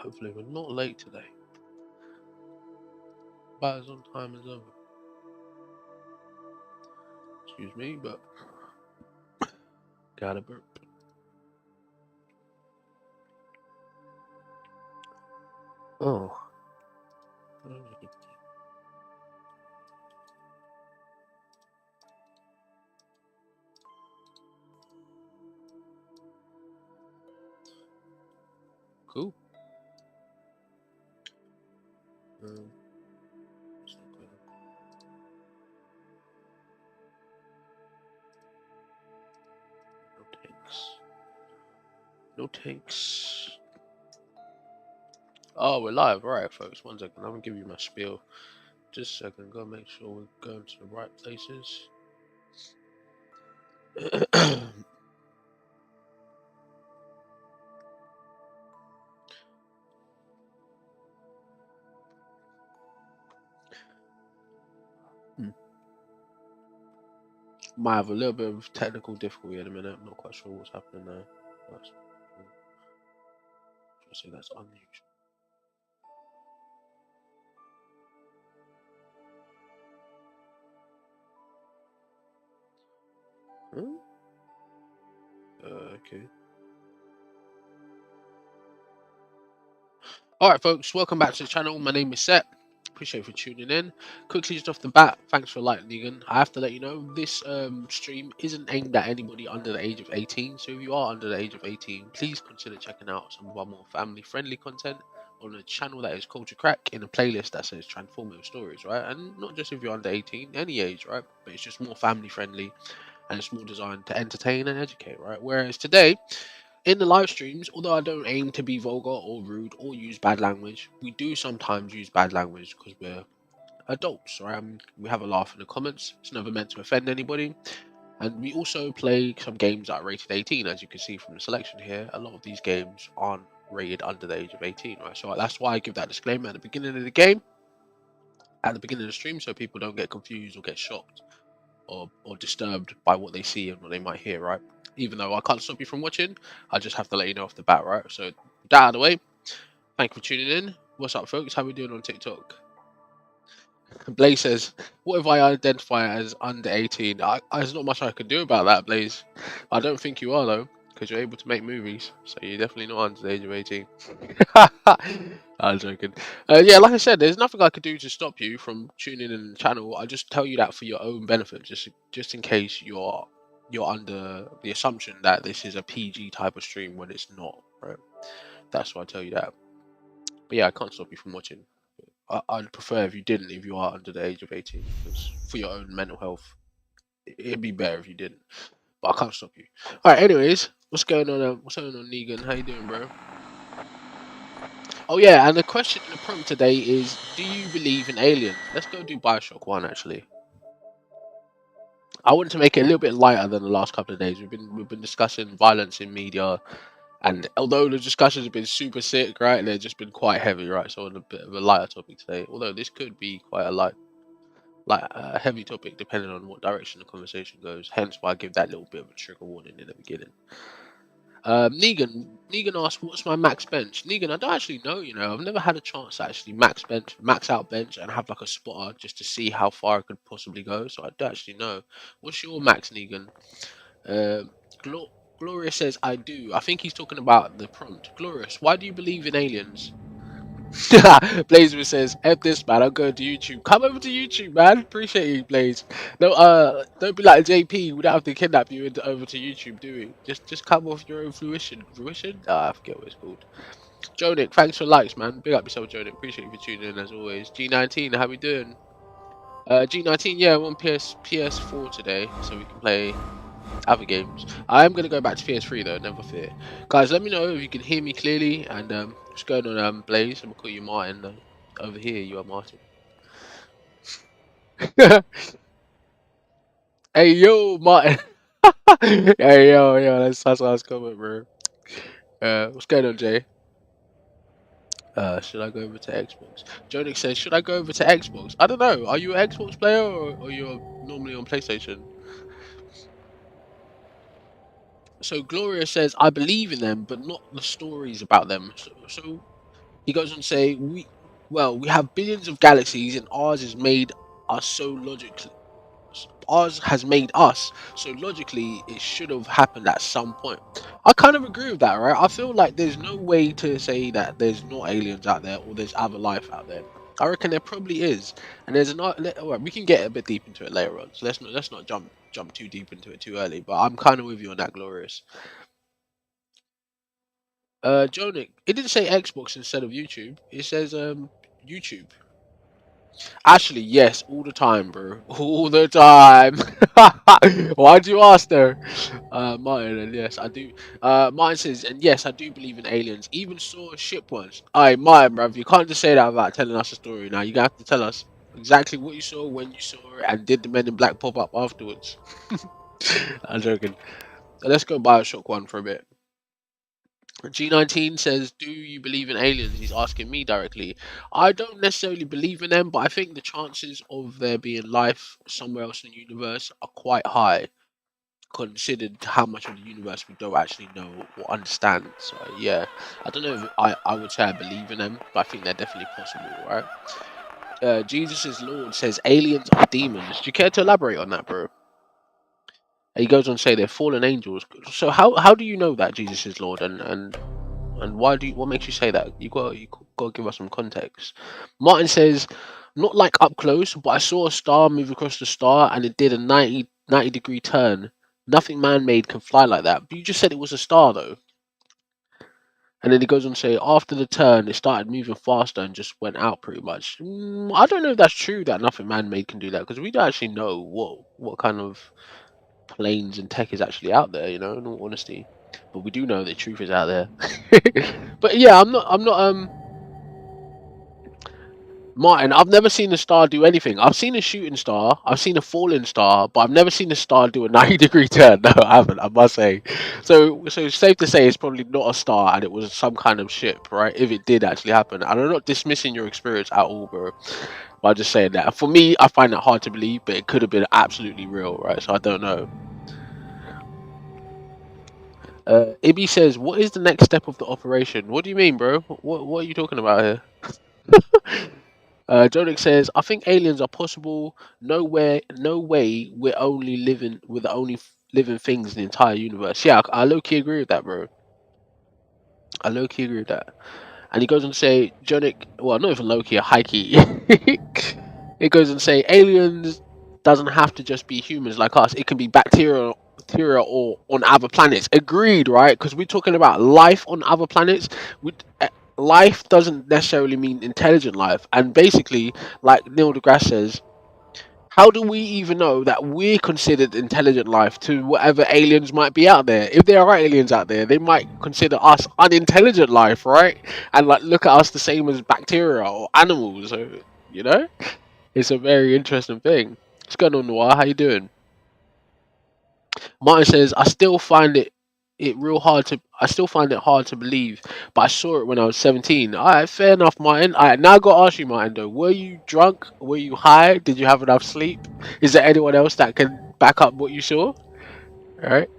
Hopefully we're not late today. About as on time as ever. Excuse me, but gotta burp. Oh. Cool. No takes. Oh, we're live. Alright, folks. 1 second. I'm gonna give you my spiel. Just a second. Gotta make sure we're going to the right places. Might have a little bit of technical difficulty in a minute. I'm not quite sure what's happening there. I'll say that's unusual. Okay. Alright, folks, welcome back to the channel. My name is Seth. Appreciate you for tuning in. Quickly, just off the bat, thanks for liking, Negan. I have to let you know this stream isn't aimed at anybody under the age of 18. So if you are under the age of 18, please consider checking out some of our more family-friendly content on a channel that is Culture Crack in a playlist that says Transformative Stories, right? And not just if you're under 18, any age, right? But it's just more family-friendly and it's more designed to entertain and educate, right? Whereas today, in the live streams, although I don't aim to be vulgar or rude or use bad language, we do sometimes use bad language because we're adults, right? We have a laugh in the comments. It's never meant to offend anybody. And we also play some games that are rated 18, as you can see from the selection here. A lot of these games aren't rated under the age of 18, right? So that's why I give that disclaimer at the beginning of the game, at the beginning of the stream, so people don't get confused or get shocked or disturbed by what they see and what they might hear, right? Even though I can't stop you from watching, I just have to let you know off the bat, right? So that out of the way, thank you for tuning in. What's up, folks? How we doing on TikTok? Blaze says, what if I identify as under 18? There's not much I can do about that, Blaze. I don't think you are, though, because you're able to make movies, so you're definitely not under the age of 18. I'm joking. Yeah, like I said, there's nothing I could do to stop you from tuning in the channel. I just tell you that for your own benefit, just in case you're under the assumption that this is a PG type of stream when it's not, right? That's why I tell you that. But yeah, I can't stop you from watching. I'd prefer if you didn't, if you are under the age of 18, because for your own mental health, it'd be better if you didn't. But I can't stop you. All right. Anyways, what's going on? What's going on, Negan? How you doing, bro? Oh yeah, and the question in the prompt today is: do you believe in aliens? Let's go do Bioshock 1. Actually, I wanted to make it a little bit lighter than the last couple of days. We've been discussing violence in media, and although the discussions have been super sick, right, they've just been quite heavy, right? So on a bit of a lighter topic today. Although this could be quite a heavy topic depending on what direction the conversation goes. Hence why I give that little bit of a trigger warning in the beginning. Negan asked, "What's my max bench?" Negan, I don't actually know. You know, I've never had a chance to actually max out bench, and have like a spotter just to see how far I could possibly go. So I don't actually know. What's your max, Negan? Uh, Gloria says, "I do." I think he's talking about the prompt. Glorious, why do you believe in aliens? Blazer says, "F this, man. I'm going to YouTube. Come over to YouTube, man. Appreciate you, Blaze. No, don't be like JP. We don't have to kidnap you over to YouTube, do we? Just come off your own fruition. Fruition? I forget what it's called. Jonic, thanks for likes, man. Big up yourself, Jonic. Appreciate you for tuning in as always. G19, how we doing? G19, yeah, I'm on PS4 today, so we can play other games. I am going to go back to PS3 though, never fear. Guys, let me know if you can hear me clearly, and what's going on, Blaze? I'm going to call you Martin. Over here, you are Martin. Hey, yo, Martin. Hey, yo, that's nice comment, bro. What's going on, Jay? Should I go over to Xbox? Jonic says, should I go over to Xbox? I don't know. Are you an Xbox player or you're normally on PlayStation? So Gloria says, I believe in them, but not the stories about them. So He goes on to say, we have billions of galaxies, and ours is made us so logically. Ours has made us, so logically it should have happened at some point. I kind of agree with that, right? I feel like there's no way to say that there's not aliens out there or there's other life out there. I reckon there probably is, and there's not. Well, we can get a bit deep into it later on, so let's not jump too deep into it too early. But I'm kind of with you on that, Glorious. Jonic, it didn't say Xbox instead of YouTube. It says YouTube. Actually, yes, all the time, bro. All the time. Why'd you ask though? Martin, and yes, I do. Martin says, and yes, I do believe in aliens. Even saw a ship once. Alright, Martin, bruv, you can't just say that without telling us a story now. You have to tell us exactly what you saw, when you saw it, and did the Men in Black pop up afterwards? I'm joking. Let's go Bioshock 1 for a bit. G19 says, do you believe in aliens? He's asking me directly. I don't necessarily believe in them, but I think the chances of there being life somewhere else in the universe are quite high, considered how much of the universe we don't actually know or understand. So, yeah, I don't know if I would say I believe in them, but I think they're definitely possible, right? Jesus is Lord says, aliens are demons. Do you care to elaborate on that, bro? He goes on to say they're fallen angels. So, how do you know that Jesus is Lord, and why do you, what makes you say that? You got to give us some context. Martin says, not like up close, but I saw a star move across the star and it did a 90 degree turn. Nothing man-made can fly like that. But you just said it was a star though. And then he goes on to say, after the turn, it started moving faster and just went out pretty much. I don't know if that's true that nothing man-made can do that, because we don't actually know what kind of planes and tech is actually out there, in all honesty. But we do know that truth is out there. But yeah, I'm not Martin, I've never seen a star do anything. I've seen a shooting star, I've seen a falling star, but I've never seen a star do a 90 degree turn. No, I haven't, I must say. So it's safe to say it's probably not a star and it was some kind of ship, right? If it did actually happen. And I'm not dismissing your experience at all, bro. But I'm just saying that. For me, I find that hard to believe, but it could have been absolutely real, right? So I don't know. Ibby says, what is the next step of the operation? What do you mean, bro? What are you talking about here? Jonic says, I think aliens are possible. No way we're the only living things in the entire universe. Yeah, I low key agree with that, bro. I low key agree with that. And he goes on to say, Jonic, well, not even low key, a high key. It goes on to say, aliens doesn't have to just be humans like us. It can be bacteria or on other planets. Agreed, right? Because we're talking about life on other planets. We, life doesn't necessarily mean intelligent life. And basically, like Neil deGrasse says, how do we even know that we're considered intelligent life to whatever aliens might be out there? If there are aliens out there, they might consider us unintelligent life, right? And like look at us the same as bacteria or animals. So, you know, it's a very interesting thing. What's going on, Noir? How you doing? Martin says, I still find it hard to believe, but I saw it when I was 17. Alright, fair enough, Martin. Alright, now I gotta ask you, Martin, though. Were you drunk? Were you high? Did you have enough sleep? Is there anyone else that can back up what you saw? Alright.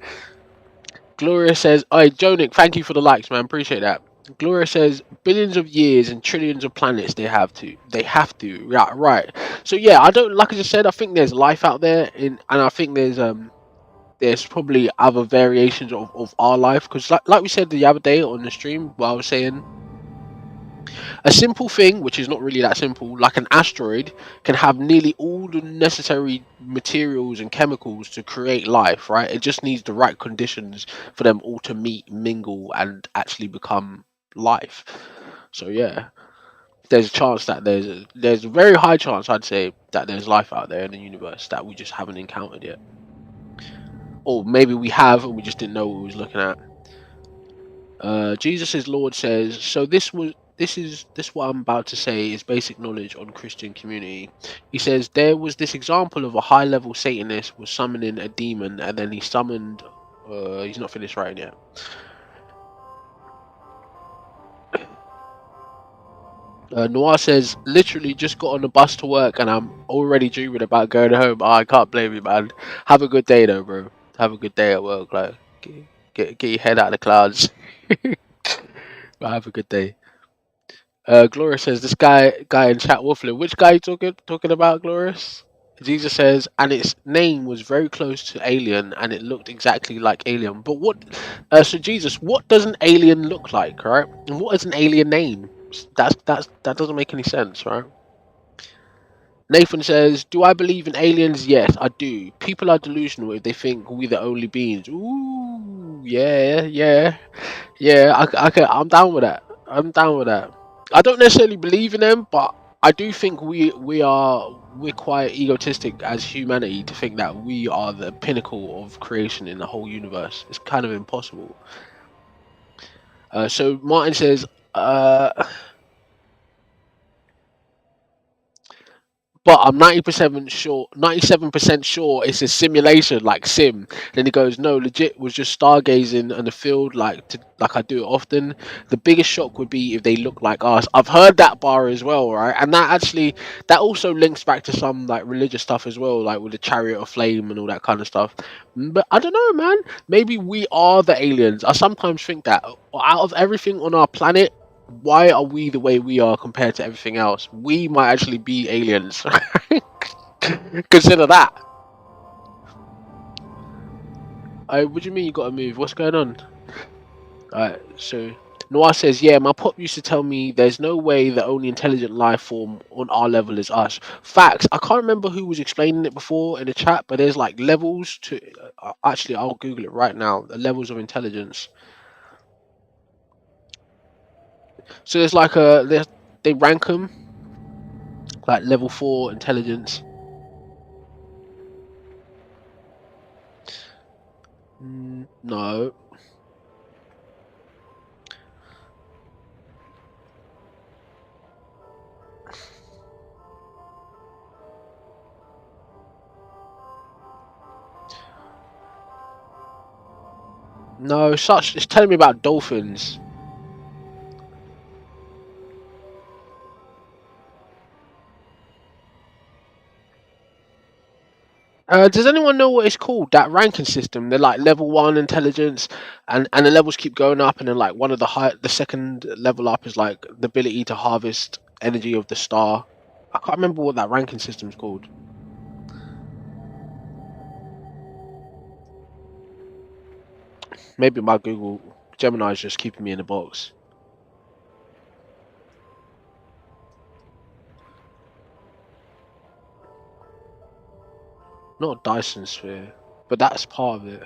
Gloria says, "Hey, Jonic, thank you for the likes, man. Appreciate that." Gloria says, "Billions of years and trillions of planets. They have to. Yeah, right. So yeah, I don't like I just said. I think there's life out there, and I think there's probably other variations of our life because like we said the other day on the stream, where I was saying a simple thing, which is not really that simple, like an asteroid, can have nearly all the necessary materials and chemicals to create life, right? It just needs the right conditions for them all to meet, mingle, and actually become life. So yeah, there's a chance that there's a very high chance, I'd say, that there's life out there in the universe that we just haven't encountered yet, or maybe we have and we just didn't know what we was looking at. Jesus is Lord says, so this what I'm about to say is basic knowledge on Christian community. He says there was this example of a high level Satanist was summoning a demon and then he summoned he's not finished writing yet. Noir says literally just got on the bus to work and I'm already dreaming about going home. Oh, I can't blame you, man. Have a good day though, bro. Have a good day at work, like get your head out of the clouds. But have a good day. Gloria says this guy in chat waffling. Which guy you talking about, Glorious? Jesus says, and its name was very close to alien, and it looked exactly like alien. But what? So Jesus, what does an alien look like, right? And what is an alien name? That doesn't make any sense, right? Nathan says, "Do I believe in aliens? Yes, I do. People are delusional if they think we're the only beings." Ooh, yeah, yeah, yeah. I'm down with that. I'm down with that. I don't necessarily believe in them, but I do think we're quite egotistic as humanity to think that we are the pinnacle of creation in the whole universe. It's kind of impossible. So Martin says, uh, but I'm 90% sure, 97% sure it's a simulation, like Sim. Then he goes, no, legit was just stargazing in the field, like I do it often. The biggest shock would be if they look like us. I've heard that bar as well, right? And that also links back to some like religious stuff as well, like with the Chariot of Flame and all that kind of stuff. But I don't know, man. Maybe we are the aliens. I sometimes think that out of everything on our planet, why are we the way we are compared to everything else? We might actually be aliens. Consider that. What do you mean you gotta move? What's going on? Alright, so Noir says, yeah, my pop used to tell me there's no way the only intelligent life form on our level is us. Facts. I can't remember who was explaining it before in the chat, but there's like levels to. Actually, I'll Google it right now. The levels of intelligence. So there's like they rank them like level 4 intelligence. No. No, it's telling me about dolphins. Does anyone know what it's called? That ranking system. They're like level 1 intelligence, and the levels keep going up, and then like one of the second level up is like the ability to harvest energy of the star. I can't remember what that ranking system's called. Maybe my Google Gemini is just keeping me in a box. Not a Dyson sphere, but that's part of it.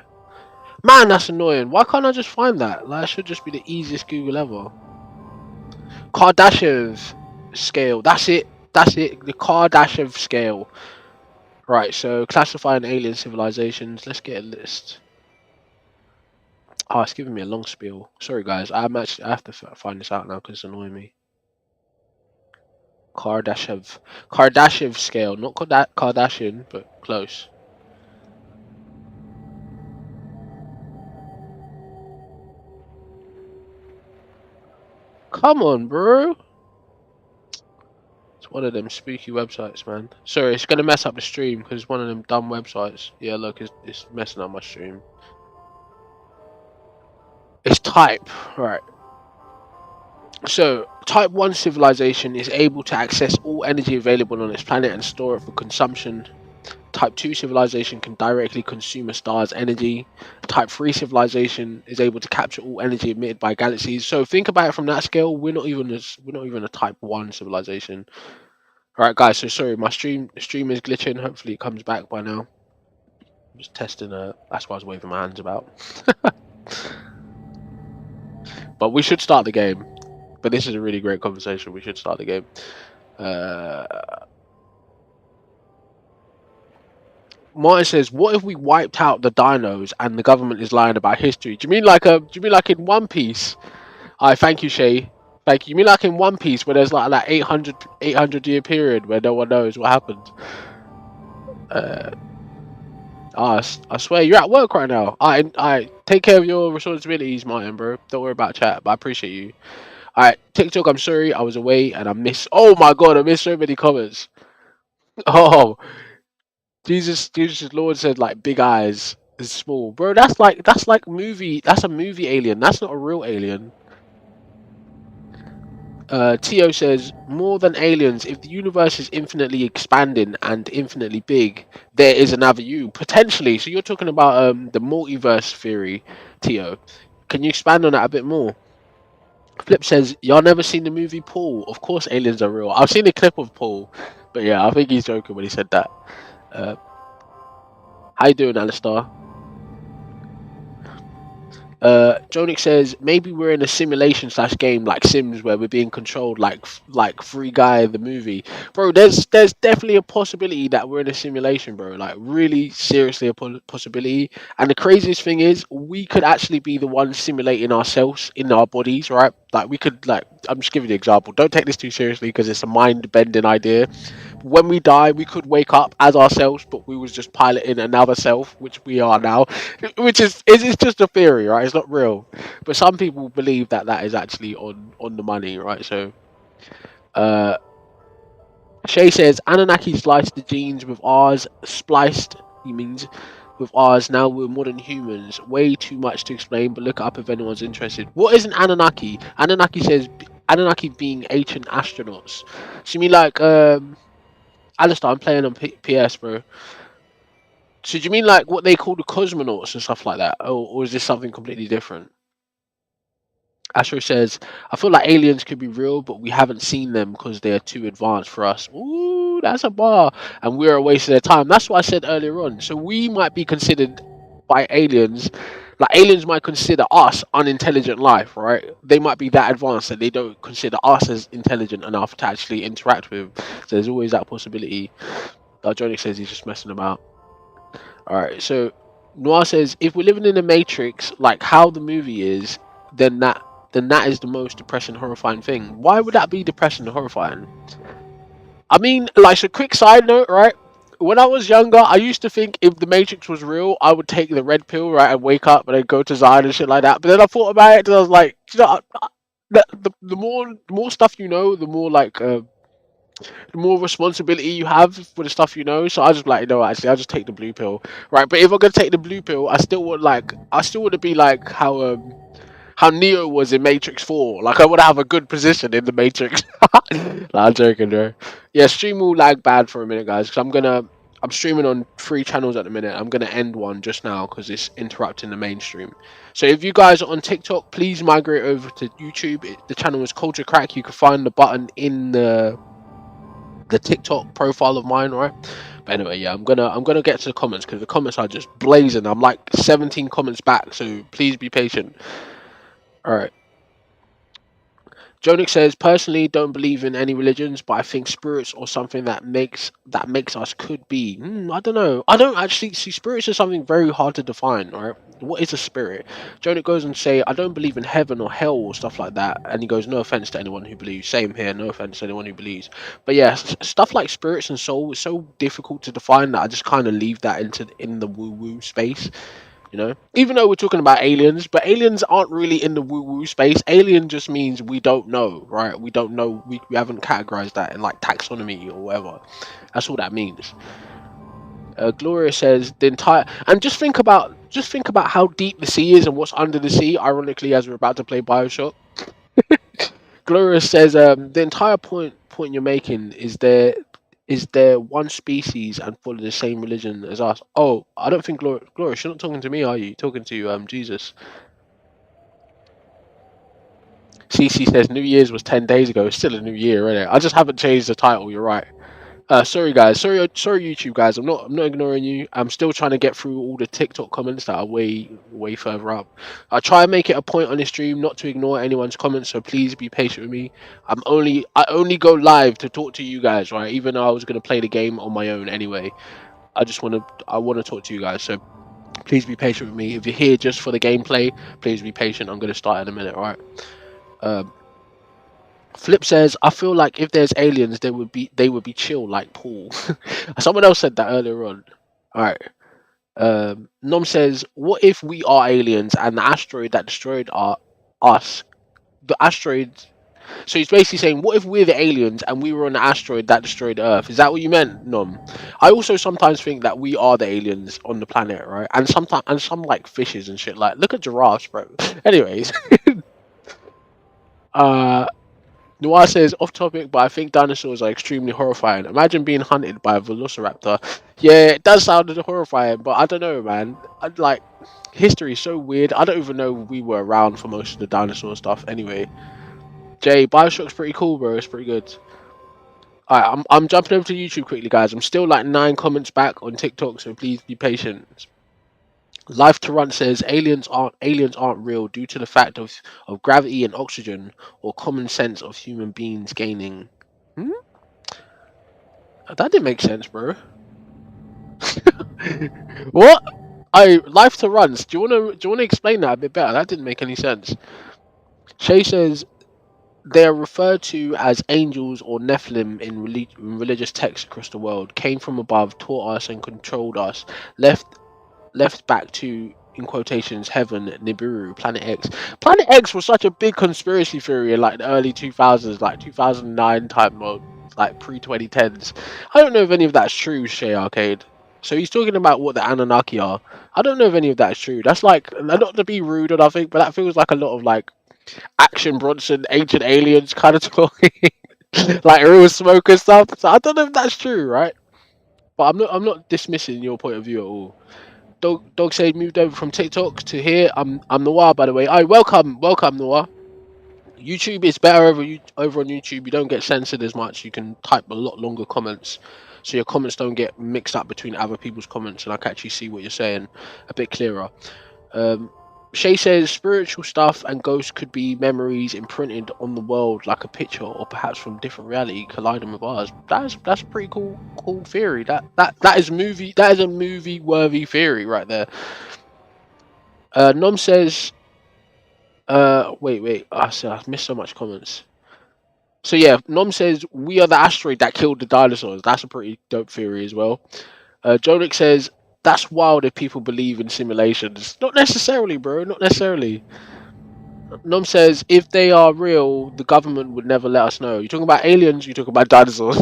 Man, that's annoying. Why can't I just find that? Like, it should just be the easiest Google ever. Kardashev scale. That's it. That's it. The Kardashev scale. Right. So classifying alien civilizations. Let's get a list. Oh, it's giving me a long spiel. Sorry, guys. I have to find this out now because it's annoying me. Kardashev scale, not Kardashian, but close. Come on, bro. It's one of them spooky websites, man. Sorry, it's gonna mess up the stream because it's one of them dumb websites. Yeah, look, it's messing up my stream. It's type, right? So, Type 1 civilization is able to access all energy available on its planet and store it for consumption. Type 2 civilization can directly consume a star's energy. Type 3 civilization is able to capture all energy emitted by galaxies. So think about it from that scale. We're not even a Type 1 civilization. All right, guys. So sorry, my stream is glitching. Hopefully, it comes back by now. I'm just testing. That's why I was waving my hands about. But we should start the game. But this is a really great conversation. We should start the game. Martin says, "What if we wiped out the dinos and the government is lying about history?" Do you mean like in One Piece? I thank you, Shay. Thank you. You mean like in One Piece where there's like that 800 year period where no one knows what happened? I swear you're at work right now. I take care of your responsibilities, Martin, bro. Don't worry about chat, but I appreciate you. All right, TikTok. I'm sorry, I was away and I missed. Oh my god, I missed so many comments. Oh, Jesus Lord said like big eyes is small, bro. That's a movie alien. That's not a real alien. Tio says, more than aliens, if the universe is infinitely expanding and infinitely big, there is another you. Potentially. So you're talking about the multiverse theory, Tio. Can you expand on that a bit more? Flip says, y'all never seen the movie Paul? Of course aliens are real. I've seen a clip of Paul, but yeah, I think he's joking when he said that. Uh, how you doing, Alistair? Jonic says maybe we're in a simulation slash game like Sims where we're being controlled like Free Guy the movie, bro. There's definitely a possibility that we're in a simulation, bro. Like really seriously a possibility. And the craziest thing is we could actually be the ones simulating ourselves in our bodies, right? Like we could like I'm just giving you an example. Don't take this too seriously because it's a mind bending idea. When we die, we could wake up as ourselves, but we was just piloting another self, which we are now, which is it's just a theory, right? It's not real, but some people believe that that is actually on the money, right? So, uh, Shay says Anunnaki spliced the genes with ours, spliced. He means with ours. Now we're modern humans. Way too much to explain, but look it up if anyone's interested. What is an Anunnaki? Anunnaki says Anunnaki being ancient astronauts. So you mean like Alistair, I'm playing on PS, bro. So do you mean like what they call the cosmonauts and stuff like that, or is this something completely different? Astro says, I feel like aliens could be real, but we haven't seen them because they're too advanced for us. Ooh, that's a bar. And we're a waste of their time. That's what I said earlier on. So we might be considered by aliens, like aliens might consider us unintelligent life, right? They might be that advanced that they don't consider us as intelligent enough to actually interact with. So there's always that possibility. Jonic says he's just messing about. All right, so Noir says if we're living in a matrix, like how the movie is, then that is the most depressing, horrifying thing. Why would that be depressing and horrifying? I mean, like a quick side note, right? When I was younger, I used to think if the Matrix was real, I would take the red pill, right, and wake up and then go to Zion and shit like that. But then I thought about it, and I was like, you know, the more stuff you know, the more responsibility you have for the stuff you know. So I just like, no, actually, I'll just take the blue pill, right? But if I'm gonna take the blue pill, I still want to be like how Neo was in Matrix 4. Like I want to have a good position in the Matrix. Nah, I'm joking, bro. Yeah, stream will lag bad for a minute, guys, because I'm streaming on 3 channels at the minute. I'm gonna end one just now because it's interrupting the mainstream. So if you guys are on TikTok, please migrate over to YouTube. The channel is Culture Crack. You can find the button in the TikTok profile of mine, right? But anyway, yeah, I'm gonna get to the comments because the comments are just blazing. I'm like 17 comments back, so please be patient. All right. Jonick says, personally, don't believe in any religions, but I think spirits or something that makes us could be. I don't know. I don't actually see spirits as something very hard to define. Right? What is a spirit? Jonick goes and say, I don't believe in heaven or hell or stuff like that. And he goes, no offense to anyone who believes. Same here. No offense to anyone who believes. But yeah, stuff like spirits and soul is so difficult to define that I just kind of leave that in the woo woo space. Even though we're talking about aliens, but aliens aren't really in the woo woo space. Alien just means we don't know, right? We don't know. We haven't categorized that in like taxonomy or whatever. That's all that means. Gloria says the entire and just think about how deep the sea is and what's under the sea. Ironically, as we're about to play Bioshock, Gloria says the entire point you're making is there one species and follow the same religion as us? Oh, I don't think Gloria, you're not talking to me, are you? You're talking to Jesus. CC says New Year's was 10 days ago. It's still a new year, isn't it? I just haven't changed the title. You're right. Sorry guys. Sorry YouTube guys. I'm not ignoring you. I'm still trying to get through all the TikTok comments that are way further up. I try and make it a point on the stream not to ignore anyone's comments, so please be patient with me. I only go live to talk to you guys, right? Even though I was gonna play the game on my own anyway. I wanna talk to you guys, so please be patient with me. If you're here just for the gameplay, please be patient. I'm gonna start in a minute, alright? Um, Flip says, I feel like if there's aliens, they would be chill like Paul. Someone else said that earlier on. All right. Nom says, what if we are aliens and the asteroid that destroyed us, the asteroid? So he's basically saying, what if we're the aliens and we were on the asteroid that destroyed Earth? Is that what you meant, Nom? I also sometimes think that we are the aliens on the planet, right? And some like fishes and shit. Like, look at giraffes, bro. Anyways, uh, Noir says off topic, but I think dinosaurs are extremely horrifying. Imagine being hunted by a velociraptor. Yeah, it does sound horrifying, but I don't know, man. Like history is so weird. I don't even know we were around for most of the dinosaur stuff. Anyway, Jay, Bioshock's pretty cool, bro. It's pretty good. Alright, I'm jumping over to YouTube quickly, guys. I'm still like 9 comments back on TikTok, so please be patient. Life to Run says aliens aren't real due to the fact of gravity and oxygen or common sense of human beings gaining. Hmm? That didn't make sense, bro. What? Life to Runs. Do you wanna explain that a bit better? That didn't make any sense. Shay says they are referred to as angels or Nephilim in religious texts across the world. Came from above, taught us and controlled us. Left back to, in quotations, heaven, Nibiru, Planet X. Planet X was such a big conspiracy theory in like the early 2000s, like 2009 type mode, like pre 2010s. I don't know if any of that's true, Shay Arcade. So he's talking about what the Anunnaki are. I don't know if any of that is true. That's like, not to be rude or nothing, but that feels like a lot of like Action Bronson, Ancient Aliens kind of talking, like real smoke and stuff. So I don't know if that's true, right? But I'm not dismissing your point of view at all. Dog said moved over from TikTok to here. I'm Noir, by the way. Oh, welcome Noir. YouTube is better over on YouTube. You don't get censored as much. You can type a lot longer comments, so your comments don't get mixed up between other people's comments, and I can actually see what you're saying a bit clearer. Um, Shay says spiritual stuff and ghosts could be memories imprinted on the world, like a picture, or perhaps from different reality colliding with ours. That's a pretty cool theory. That is movie. That is a movie worthy theory right there. Nom says, wait. I missed so much comments. So yeah, Nom says we are the asteroid that killed the dinosaurs. That's a pretty dope theory as well. Jonic says that's wild if people believe in simulations. Not necessarily, bro. Not necessarily. Nom says if they are real, the government would never let us know. You're talking about aliens. You're talking about dinosaurs.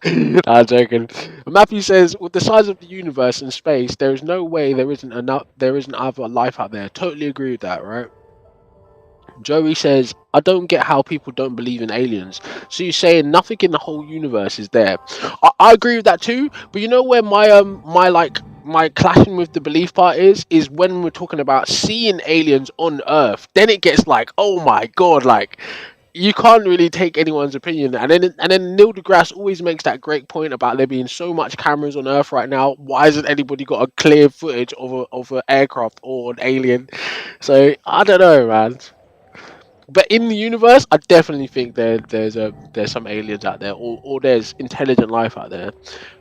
I'm joking. Matthew says with the size of the universe and space, there is no way there isn't enough. There isn't other life out there. Totally agree with that, right? Joey says, I don't get how people don't believe in aliens. So you're saying nothing in the whole universe is there. I agree with that too, but you know where my clashing with the belief part is when we're talking about seeing aliens on Earth. Then it gets like, oh my god, like you can't really take anyone's opinion. And then Neil deGrasse always makes that great point about there being so much cameras on Earth right now. Why hasn't anybody got a clear footage of an aircraft or an alien? So I don't know, man. But in the universe, I definitely think there's some aliens out there, or there's intelligent life out there.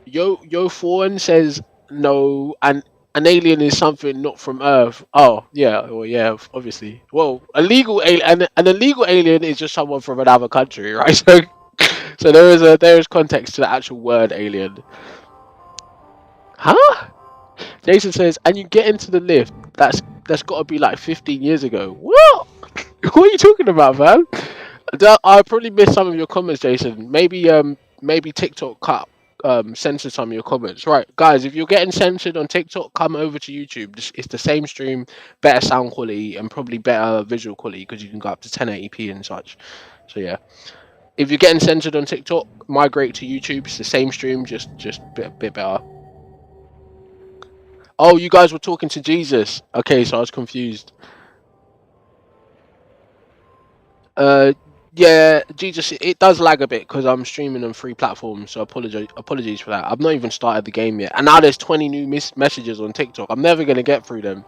Yo Foreign says no, and an alien is something not from Earth. Oh yeah, well yeah, obviously. Well, an illegal alien is just someone from another country, right? So there is context to the actual word alien. Huh? Jason says, and you get into the lift. That's got to be like 15 years ago. What? What are you talking about, man? I probably missed some of your comments, Jason. Maybe TikTok cut censored some of your comments. Right, guys, if you're getting censored on TikTok, come over to YouTube. It's the same stream, better sound quality and probably better visual quality because you can go up to 1080p and such. So yeah, if you're getting censored on TikTok, migrate to YouTube. It's the same stream, just bit better. Oh, you guys were talking to Jesus. Okay, so I was confused. Uh, yeah, Jesus, it does lag a bit because I'm streaming on 3 platforms, so apologies for that. I've not even started the game yet, and now there's 20 new messages on TikTok. I'm never gonna get through them.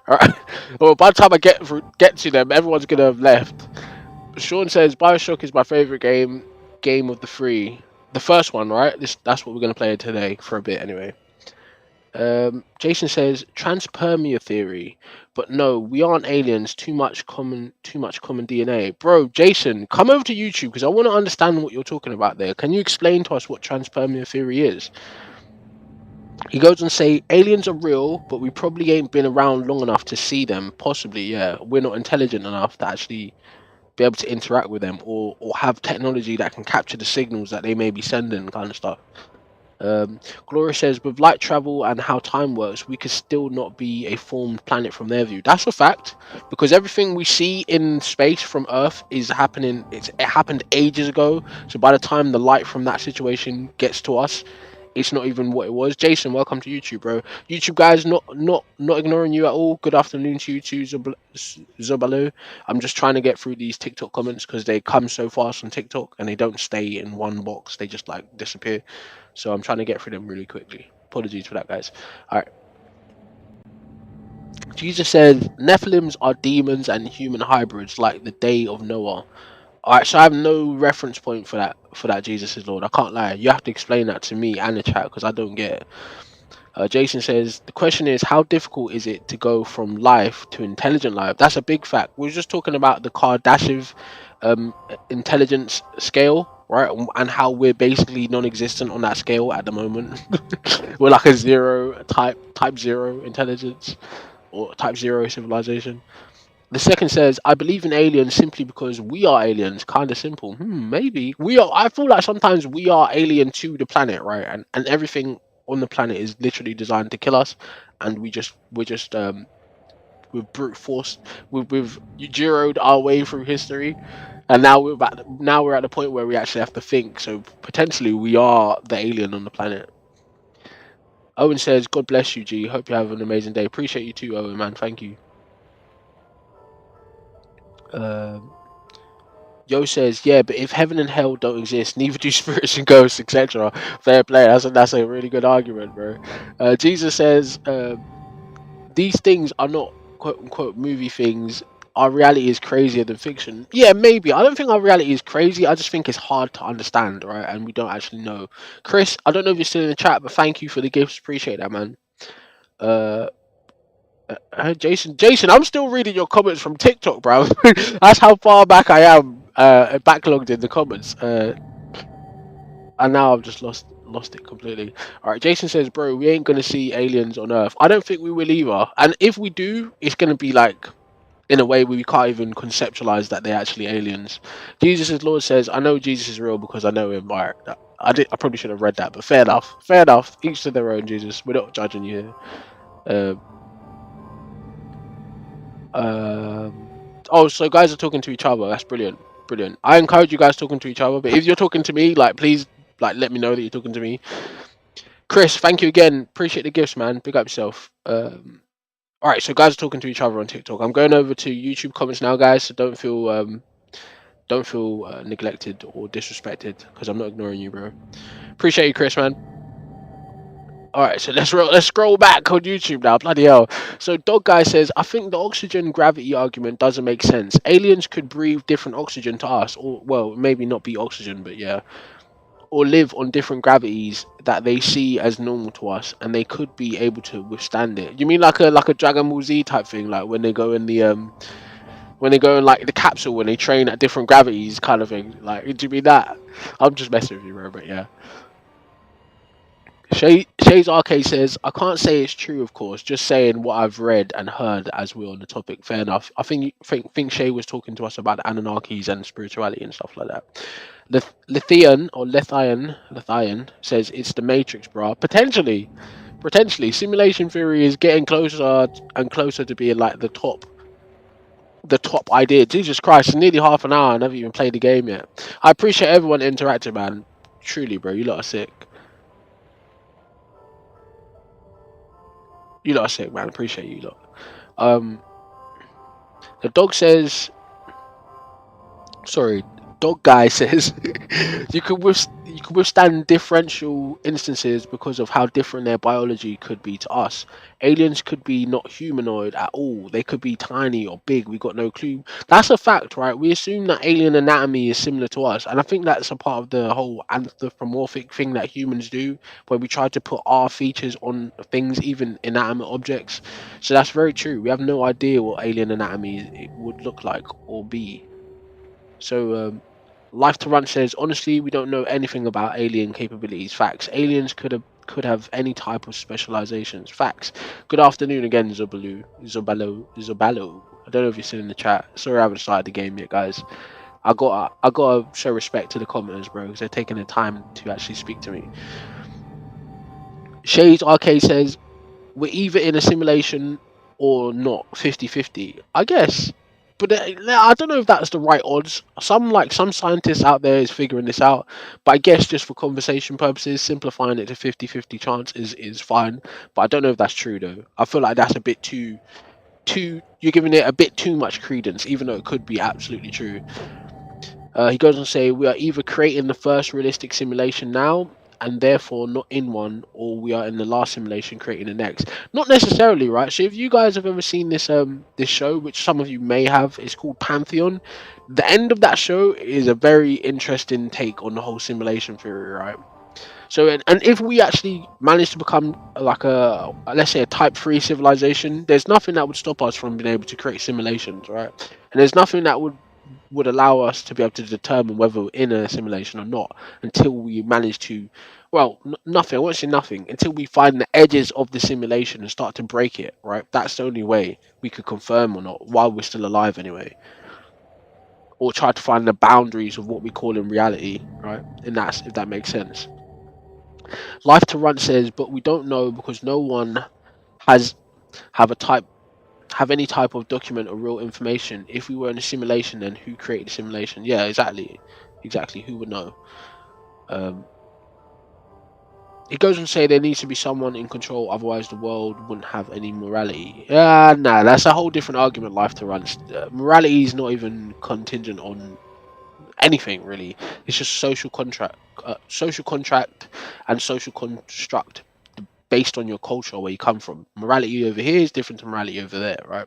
Alright, well, by the time I get to them, everyone's gonna have left. Sean says Bioshock is my favorite game of the 3. The first one, right? That's what we're gonna play today for a bit, anyway. Jason says transpermia theory, but no, we aren't aliens. Too much common DNA, bro. Jason, come over to YouTube because I want to understand what you're talking about there. Can you explain to us what transpermia theory is? He goes on to say aliens are real, but we probably ain't been around long enough to see them. Possibly, yeah, we're not intelligent enough to actually be able to interact with them or have technology that can capture the signals that they may be sending, kind of stuff. Gloria says, with light travel and how time works, we could still not be a formed planet from their view. That's a fact, because everything we see in space from Earth is happening. It happened ages ago. So by the time the light from that situation gets to us, it's not even what it was. Jason, welcome to YouTube, bro. YouTube guys, not ignoring you at all. Good afternoon to you too, Zobalu. I'm just trying to get through these TikTok comments because they come so fast on TikTok and they don't stay in one box. They just like disappear. So I'm trying to get through them really quickly. Apologies for that, guys. All right. Jesus says Nephilims are demons and human hybrids, like the day of Noah. All right, so I have no reference point for that. For that, Jesus is Lord. I can't lie. You have to explain that to me and the chat because I don't get it. Jason says the question is how difficult is it to go from life to intelligent life? That's a big fact. We were just talking about the Kardashev intelligence scale, right? And how we're basically non-existent on that scale at the moment. We're like a zero type zero intelligence or type zero civilization. The second says, I believe in aliens simply because we are aliens. Kind of simple. Maybe. We are. I feel like sometimes we are alien to the planet, right? And everything on the planet is literally designed to kill us. And we've brute forced, we've zeroed our way through history. And now we're at the point where we actually have to think. So potentially we are the alien on the planet. Owen says, God bless you, G. Hope you have an amazing day. Appreciate you too, Owen, man. Thank you. Yo says, yeah, but if heaven and hell don't exist, neither do spirits and ghosts, etc. Fair play. That's a really good argument, bro. Jesus says, these things are not quote unquote movie things. Our reality is crazier than fiction. Yeah, maybe. I don't think our reality is crazy. I just think it's hard to understand, right? And we don't actually know. Chris, I don't know if you're still in the chat, but thank you for the gifts. Appreciate that, man. Uh, Jason, I'm still reading your comments from TikTok, bro. That's how far back I am, backlogged in the comments. And now I've just lost it completely. All right, Jason says, bro, we ain't gonna see aliens on Earth. I don't think we will either. And if we do, it's gonna be like in a way where we can't even conceptualize that they're actually aliens. Jesus' Lord says, I know Jesus is real because I know him. All right, I probably should have read that, but fair enough. Fair enough. Each to their own, Jesus. We're not judging you here. Oh, so guys are talking to each other. That's brilliant. Brilliant. I encourage you guys talking to each other. But if you're talking to me, like, please, like, let me know that you're talking to me. Chris, thank you again. Appreciate the gifts, man. Big up yourself. All right, so guys are talking to each other on TikTok. I'm going over to YouTube comments now, guys. So don't feel neglected or disrespected because I'm not ignoring you, bro. Appreciate you, Chris, man. All right, so let's scroll back on YouTube now. Bloody hell! So Dog Guy says, I think the oxygen gravity argument doesn't make sense. Aliens could breathe different oxygen to us, or well, maybe not be oxygen, but yeah, or live on different gravities that they see as normal to us, and they could be able to withstand it. You mean like a Dragon Ball Z type thing, like when they go in the when they go in like the capsule when they train at different gravities, kind of thing? Like, do you mean that? I'm just messing with you, bro, but yeah. Shay's RK says, I can't say it's true, of course, just saying what I've read and heard as we're on the topic. Fair enough. I think Shay was talking to us about Anunnakis and spirituality and stuff like that. Lithian says it's the Matrix, bro. Potentially. Simulation theory is getting closer and closer to being like the top idea. Jesus Christ, it's nearly half an hour. I never even played the game yet. I appreciate everyone interacting, man. Truly, bro. You lot are sick. You lot are sick, man. Appreciate you lot. The dog says, sorry, dog guy says, you could withstand differential instances because of how different their biology could be to us. Aliens could be not humanoid at all. They could be tiny or big. We got no clue. That's a fact, right? We assume that alien anatomy is similar to us, and I think that's a part of the whole anthropomorphic thing that humans do, where we try to put our features on things, even inanimate objects. So that's very true. We have no idea what alien anatomy it would look like or be. So, Life to Run says, honestly, we don't know anything about alien capabilities. Facts. Aliens could have any type of specializations. Facts. Good afternoon again, Zobalo. I don't know if you're still in the chat. Sorry, I haven't started the game yet, guys. I gotta show respect to the commenters, bro, because they're taking the time to actually speak to me. Shades Arcade says we're either in a simulation or not, 50-50. I guess. But I don't know if that's the right odds. Some scientists out there is figuring this out, but I guess just for conversation purposes, simplifying it to 50-50 chance is fine. But I don't know if that's true though. I feel like that's a bit too you're giving it a bit too much credence, even though it could be absolutely true. He goes on to say, we are either creating the first realistic simulation now, and therefore not in one, or we are in the last simulation creating the next. Not necessarily, right? So if you guys have ever seen this show, which some of you may have, it's called Pantheon. The end of that show is a very interesting take on the whole simulation theory, right? So, and if we actually manage to become like let's say a type 3 civilization, there's nothing that would stop us from being able to create simulations, right? And there's nothing that would allow us to be able to determine whether we're in a simulation or not until we manage to, well, nothing. I won't say nothing until we find the edges of the simulation and start to break it, right? That's the only way we could confirm or not while we're still alive, anyway. Or try to find the boundaries of what we call in reality, right? And that's if that makes sense. Life to Run says, but we don't know because no one has have a type have any type of document or real information. If we were in a simulation, then who created the simulation? Yeah, exactly. Who would know? Um, it goes on to say there needs to be someone in control, otherwise the world wouldn't have any morality. Yeah, nah, that's a whole different argument. Life to Run. Morality is not even contingent on anything really. It's just social contract, and social construct based on your culture where you come from. Morality over here is different to morality over there, right?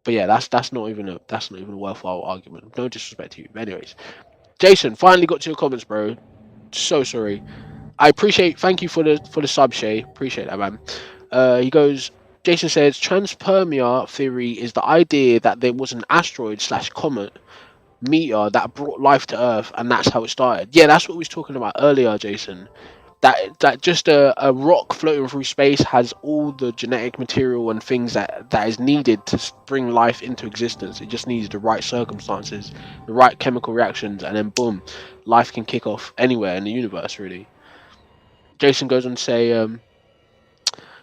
But yeah, that's not even a worthwhile argument. No disrespect to you. But anyways, Jason, finally got to your comments, bro. So sorry. Thank you for the sub, Shay. Appreciate that, man. He goes. Jason says transpermia theory is the idea that there was an asteroid slash comet meteor that brought life to Earth, and that's how it started. Yeah, that's what we was talking about earlier, Jason. That just a rock floating through space has all the genetic material and things that is needed to bring life into existence. It just needs the right circumstances, the right chemical reactions, and then boom, life can kick off anywhere in the universe. Really. Jason goes on to say,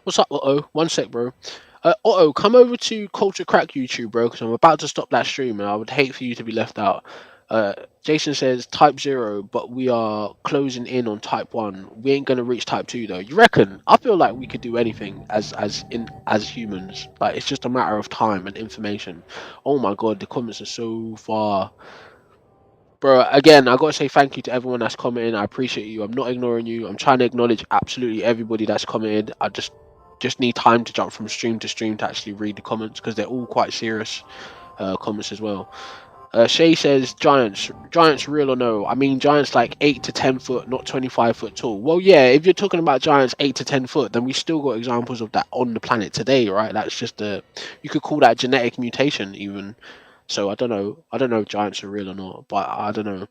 "What's up, Otto? One sec, bro. Otto, come over to Culture Crack YouTube, bro, because I'm about to stop that stream, and I would hate for you to be left out." Uh, Jason says Type 0, but we are closing in on Type 1. We ain't gonna reach Type 2 though. You reckon? I feel like we could do anything as humans. Like it's just a matter of time and information. Oh my god, the comments are so far. Bro, again, I gotta say thank you to everyone that's commenting. I appreciate you. I'm not ignoring you. I'm trying to acknowledge absolutely everybody that's commented. I just need time to jump from stream to stream to actually read the comments because they're all quite serious comments as well. Shay says giants real or no? I mean giants like 8 to 10 foot, not 25 foot tall. Well, yeah, if you're talking about giants 8 to 10 foot, then we still got examples of that on the planet today, right? That's just you could call that genetic mutation even. So I don't know. I don't know if giants are real or not, but I don't know.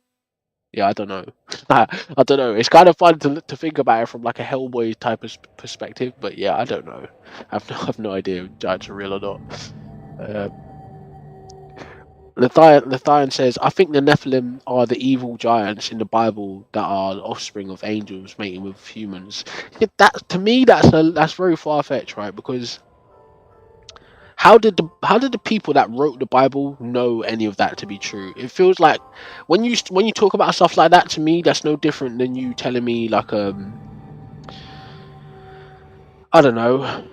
Yeah, I don't know. I don't know. It's kind of fun to think about it from like a Hellboy type of perspective, but yeah, I don't know. I've no idea if giants are real or not. Uh, Lethian says, I think the Nephilim are the evil giants in the Bible that are the offspring of angels mating with humans. That to me, that's very far fetched, right? Because how did the people that wrote the Bible know any of that to be true? It feels like when you talk about stuff like that to me, that's no different than you telling me like I don't know.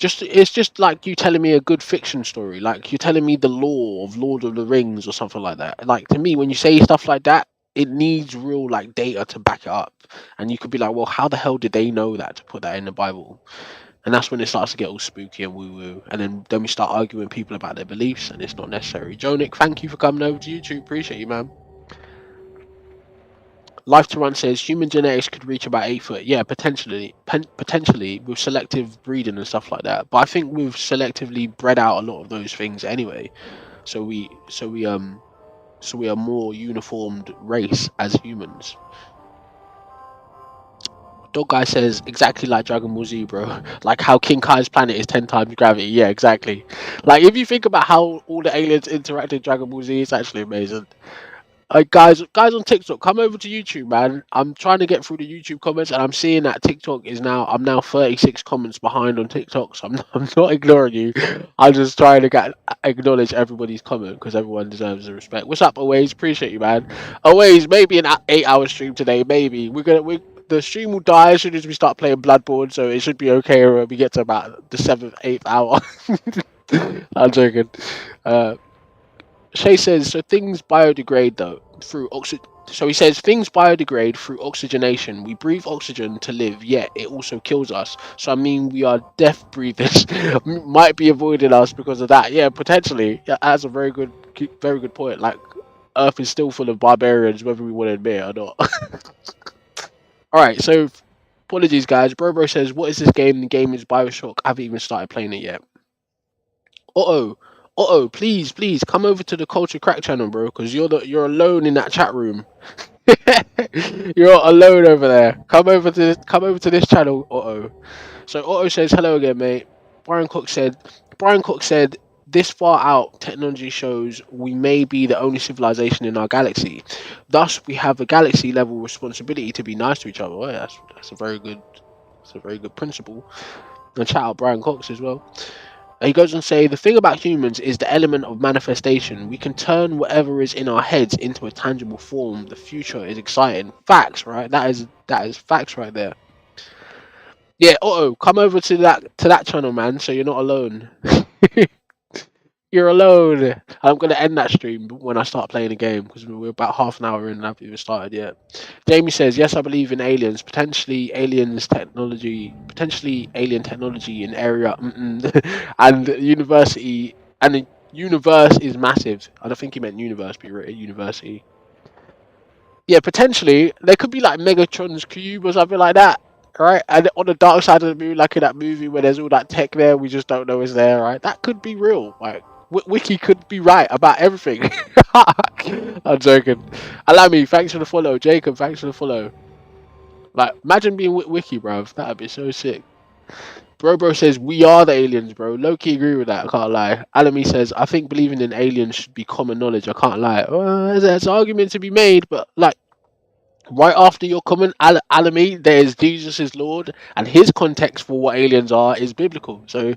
It's just like you telling me a good fiction story, like you're telling me the lore of Lord of the Rings or something like that. Like to me, when you say stuff like that, it needs real like data to back it up, and you could be like, well, how the hell did they know that to put that in the Bible? And that's when it starts to get all spooky and woo woo, and then we start arguing people about their beliefs, and it's not necessary. Jonick, thank you for coming over to YouTube. Appreciate you, man. Life to Run says human genetics could reach about 8 foot. Yeah, potentially with selective breeding and stuff like that. But I think we've selectively bred out a lot of those things anyway. So we are more uniformed race as humans. Dog guy says exactly like Dragon Ball Z, bro. Like how King Kai's planet is 10 times gravity. Yeah, exactly. Like if you think about how all the aliens interact in Dragon Ball Z, it's actually amazing. Guys on TikTok, come over to YouTube, man. I'm trying to get through the YouTube comments, and I'm seeing that TikTok is now. I'm now 36 comments behind on TikTok, so I'm not ignoring you. I'm just trying to acknowledge everybody's comment because everyone deserves the respect. What's up, Always? Appreciate you, man. Always, maybe an 8-hour stream today. Maybe the stream will die as soon as we start playing Bloodborne, so it should be okay when we get to about the 7th, 8th hour. I'm joking. Uh, Shay says, so things biodegrade though through oxygen. So he says things biodegrade through oxygenation. We breathe oxygen to live, yet it also kills us. So I mean, we are death breathers. Might be avoiding us because of that. Yeah, potentially. Yeah, that's a very good point. Like, Earth is still full of barbarians, whether we want to admit it or not. All right, so apologies, guys. Bro says, what is this game? The game is Bioshock. I haven't even started playing it yet. Uh-oh. Uh-oh, please, come over to the Culture Crack channel, bro, because you're alone in that chat room. You're alone over there. Come over to this channel, Otto. So Otto says, hello again, mate. Brian Cook said Brian Cook said this far out technology shows we may be the only civilization in our galaxy. Thus we have a galaxy level responsibility to be nice to each other. Well, that's a very good principle. And shout out Brian Cox as well. He goes on to say, the thing about humans is the element of manifestation. We can turn whatever is in our heads into a tangible form. The future is exciting. Facts, right? That is facts right there. Yeah, Otto, come over to that channel, man, so you're not alone. You're alone. I'm gonna end that stream when I start playing the game because we're about half an hour in and I haven't even started yet. Jamie says, "Yes, I believe in aliens. Potentially alien technology in area, and university, and the universe is massive. I don't think he meant universe, but you're right, university. Yeah, potentially there could be like Megatron's cube or something like that, right? And on the dark side of the moon, like in that movie where there's all that tech there, we just don't know is there, right? That could be real. Like Wiki could be right about everything. I'm joking. Alami, thanks for the follow. Jacob, thanks for the follow. Like, imagine being Wiki, bruv. That'd be so sick. Bro says we are the aliens, bro. Low key agree with that. I can't lie. Alami says I think believing in aliens should be common knowledge. I can't lie. There's an argument to be made, but like right after your comment, Alamy, there's Jesus is Lord, and his context for what aliens are is biblical. So,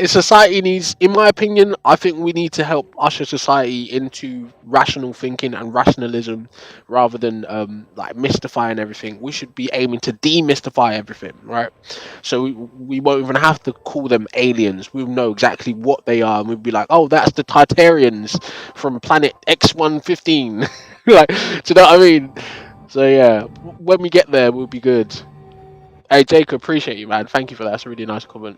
society needs, in my opinion, I think we need to help usher society into rational thinking and rationalism, rather than like mystifying everything. We should be aiming to demystify everything, right? So we won't even have to call them aliens. We'll know exactly what they are, and we'll be like, oh, that's the Tartarians from planet X115. Like, do you know what I mean? So yeah, when we get there, we'll be good. Hey Jacob, appreciate you, man. Thank you for that. That's a really nice comment.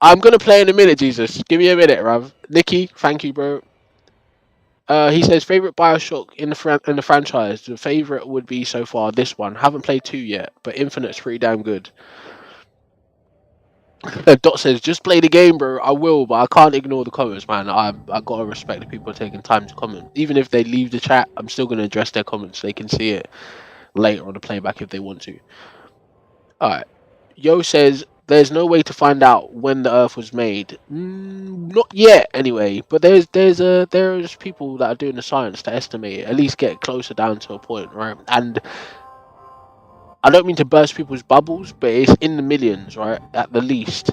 I'm gonna play in a minute, Jesus. Give me a minute, Rav. Nikki, thank you, bro. He says favorite Bioshock in the franchise. The favorite would be so far this one. Haven't played 2 yet, but Infinite's pretty damn good. Dot says just play the game, bro. I will, but I can't ignore the comments, man. I gotta respect the people taking time to comment. Even if they leave the chat, I'm still gonna address their comments. They can see it later on the playback if they want to. Alright. Yo says there's no way to find out when the Earth was made. Not yet, anyway. But there's people that are doing the science to estimate it, at least get closer down to a point, right? And I don't mean to burst people's bubbles, but it's in the millions, right? At the least.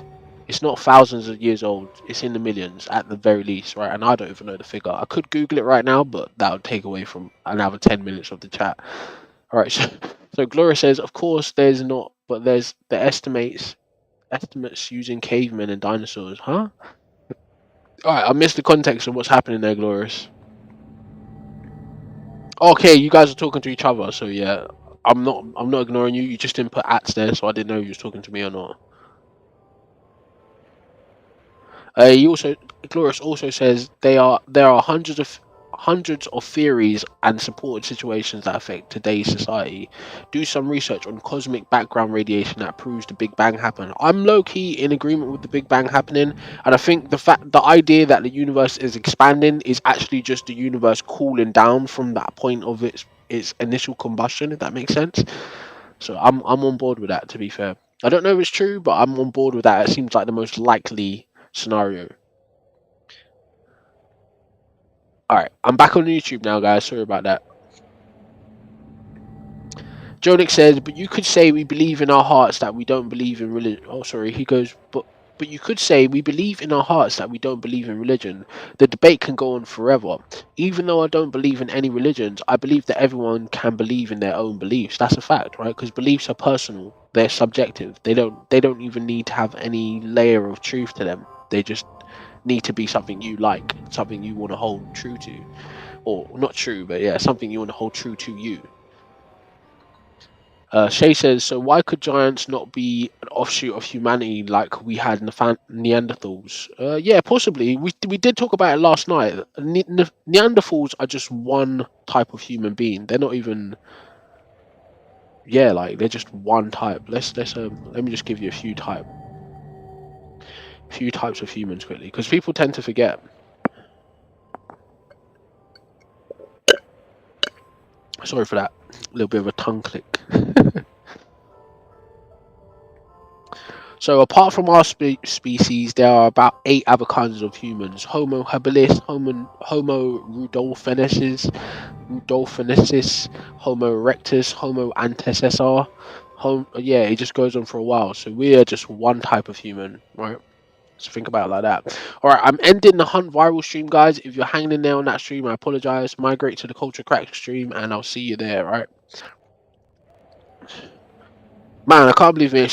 It's not thousands of years old. It's in the millions at the very least, right? And I don't even know the figure. I could Google it right now, but that would take away from another 10 minutes of the chat. All right, so Gloria says, of course, there's not, but there's the estimates using cavemen and dinosaurs, huh? All right, I missed the context of what's happening there, Glorious. Okay, you guys are talking to each other, so yeah, I'm not ignoring you. You just didn't put ats there, so I didn't know you was talking to me or not. Glorious also says there are hundreds of theories and supported situations that affect today's society. Do some research on cosmic background radiation that proves the Big Bang happened. I'm low key in agreement with the Big Bang happening, and I think the idea that the universe is expanding is actually just the universe cooling down from that point of its initial combustion, if that makes sense. So I'm on board with that, to be fair. I don't know if it's true, but I'm on board with that. It seems like the most likely scenario. All right, I'm back on YouTube now, guys. Sorry about that. Jonick says, but you could say we believe in our hearts that we don't believe in religion. Oh, sorry. He goes, but you could say we believe in our hearts that we don't believe in religion. The debate can go on forever. Even though I don't believe in any religions, I believe that everyone can believe in their own beliefs. That's a fact, right? Because beliefs are personal. They're subjective. They don't even need to have any layer of truth to them. They just need to be something you like, something you want to hold true to, or not true, but yeah, something you want to hold true to you. Shay says, so why could giants not be an offshoot of humanity like we had Neanderthals? Yeah, possibly. We did talk about it last night. Neanderthals are just one type of human being. They're not even, yeah, like they're just one type. Let me just give you few types of humans quickly, because people tend to forget. Sorry for that. A little bit of a tongue click. So apart from our species, there are about 8 other kinds of humans: Homo habilis, Homo rudolfensis, Homo erectus, Homo antecessor. Yeah, it just goes on for a while. So we are just one type of human, right? So think about it like that. All right, I'm ending the Hunt viral stream, guys. If you're hanging in there on that stream, I apologize. Migrate to the Culture Crack stream, and I'll see you there. Right, man. I can't believe it.